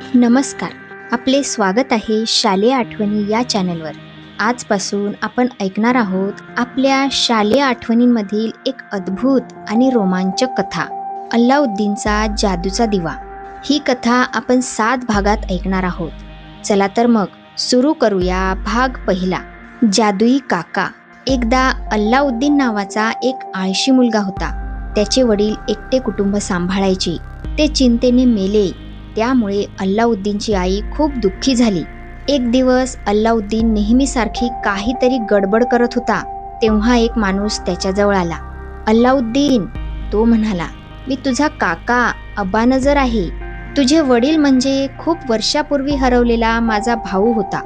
नमस्कार. आपले स्वागत आहे शालेय आठवणी या चॅनलवर. आजपासून आपण ऐकणार आहोत आपल्या शालेय आठवणींमधील एक अद्भुत आणि रोमांचक कथा, अल्लाउद्दीनचा जादूचा दिवा. ही कथा आपण 7 भागात ऐकणार आहोत. चला तर मग सुरू करूया. भाग पहिला, जादुई काका. एकदा अल्लाउद्दीन नावाचा एक आळशी मुलगा होता. त्याचे वडील एकटे कुटुंब सांभाळायचे. ते चिंतेने मेले. त्यामुळे अल्लाउद्दीनची आई खूप दुःखी झाली. एक दिवस अल्लाउद्दीन नेहमीसारखी काहीतरी गडबड करत होता. तेव्हा एक माणूस त्याच्याजवळ आला. अल्लाउद्दीन, तो म्हणाला, मी तुझा काका अब्बानजर आहे. तुझे वडील म्हणजे खूप वर्षापूर्वी हरवलेला माझा भाऊ होता.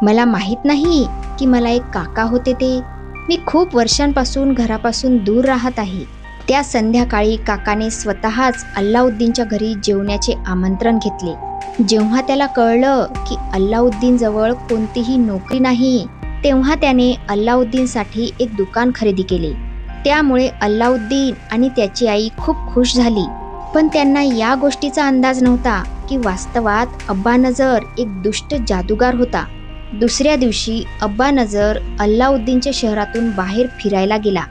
मला माहीत नाही की मला एक काका होते ते. मी खूप वर्षांपासून घरापासून दूर राहत आहे. त्या संध्याकाळी काकाने स्वतःच अल्लाउद्दीनच्या घरी जेवण्याचे आमंत्रण घेतले. जेव्हा त्याला कळलं की अल्लाउद्दीनजवळ कोणतीही नोकरी नाही, तेव्हा त्याने अल्लाउद्दीनसाठी एक दुकान खरेदी केले. त्यामुळे अल्लाउद्दीन आणि त्याची आई खूप खुश झाली. पण त्यांना या गोष्टीचा अंदाज नव्हता की वास्तवात अब्बानजर एक दुष्ट जादूगार होता. दुसऱ्या दिवशी अब्बानजर अल्लाउद्दीनच्या शहरातून बाहेर फिरायला गेला.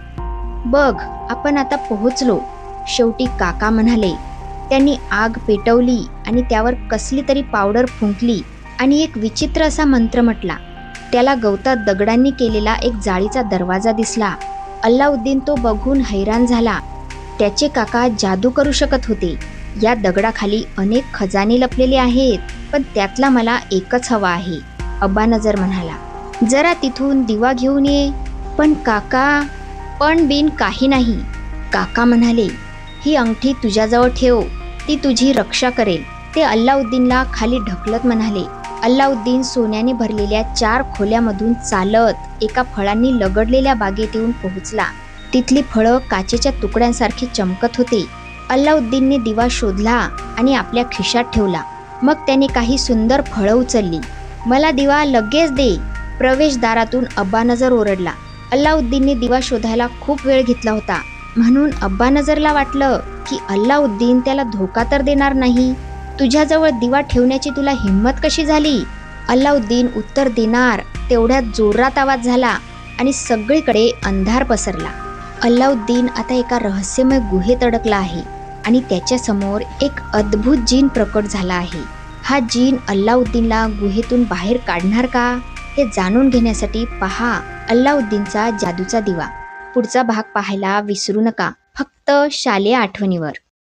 बघ, आपण आता पोहोचलो, शेवटी काका म्हणाले. त्यांनी आग पेटवली आणि त्यावर कसली तरी पावडर फुंकली आणि एक विचित्र असा मंत्र म्हटला. त्याला गवतात दगडांनी केलेला एक जाळीचा दरवाजा दिसला. अल्लाउद्दीन तो बघून हैराण झाला. त्याचे काका जादू करू शकत होते. या दगडाखाली अनेक खजाने लपलेले आहेत, पण त्यातला मला एकच हवा आहे, अब्बानजर म्हणाला. जरा तिथून दिवा घेऊन ये. पण काका, पण बिन काही नाही, काका म्हणाले. ही अंगठी तुझ्याजवळ ठेव, ती तुझी रक्षा करेल. ते अल्लाउद्दीनला खाली ढकलत म्हणाले. अल्लाउद्दीन सोन्याने भरलेल्या 4 खोल्यामधून चालत एका फळांनी लगडलेल्या बागेत येऊन पोहोचला. तिथली फळं काचेच्या तुकड्यांसारखी चमकत होते. अल्लाउद्दीनने दिवा शोधला आणि आपल्या खिशात ठेवला. मग त्याने काही सुंदर फळं उचलली. मला दिवा लगेच दे, प्रवेशद्वारातून अब्बानजर ओरडला. अल्लाउद्दीनने दिवा शोधायला खूप वेळ घेतला होता, म्हणून अब्बानजरला वाटलं की अल्लाउद्दीन त्याला धोका तर देणार नाही. तुझ्याजवळ दिवा ठेवण्याची तुला हिंमत कशी झाली? अल्लाउद्दीन उत्तर देणार तेवढ्यात जोरात आवाज झाला आणि सगळीकडे अंधार पसरला. अल्लाउद्दीन आता एका रहस्यमय गुहेत अडकला आहे आणि त्याच्यासमोर एक अद्भुत जीन प्रकट झाला आहे. हा जीन अल्लाउद्दीनला गुहेतून बाहेर काढणार का, हे जाणून घेण्यासाठी पहा अल्लाउद्दीनचा जादूचा दिवा. पुढचा भाग पाहायला विसरू नका, फक्त शालेय आठवणीवर.